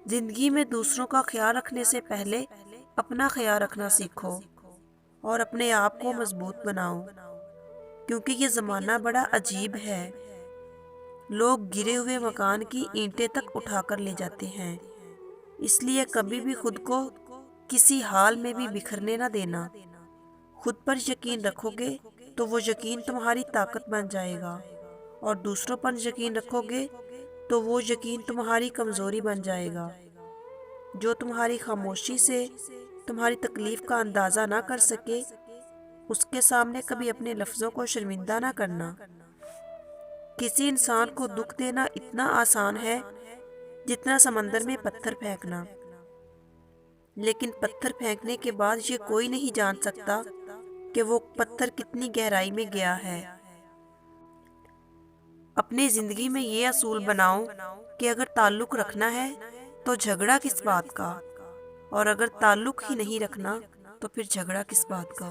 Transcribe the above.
زندگی میں دوسروں کا خیال رکھنے سے پہلے اپنا خیال رکھنا سیکھو اور اپنے آپ کو مضبوط بناؤ، کیونکہ یہ زمانہ بڑا عجیب ہے۔ لوگ گرے ہوئے مکان کی اینٹیں تک اٹھا کر لے جاتے ہیں، اس لیے کبھی بھی خود کو کسی حال میں بھی بکھرنے نہ دینا۔ خود پر یقین رکھو گے تو وہ یقین تمہاری طاقت بن جائے گا، اور دوسروں پر یقین رکھو گے تو وہ یقین تمہاری کمزوری بن جائے گا۔ جو تمہاری خاموشی سے تمہاری تکلیف کا اندازہ نہ کر سکے، اس کے سامنے کبھی اپنے لفظوں کو شرمندہ نہ کرنا۔ کسی انسان کو دکھ دینا اتنا آسان ہے جتنا سمندر میں پتھر پھینکنا، لیکن پتھر پھینکنے کے بعد یہ کوئی نہیں جان سکتا کہ وہ پتھر کتنی گہرائی میں گیا ہے۔ اپنی زندگی میں یہ اصول بناؤ کہ اگر تعلق رکھنا ہے تو جھگڑا کس بات کا، اور اگر تعلق ہی نہیں رکھنا تو پھر جھگڑا کس بات کا۔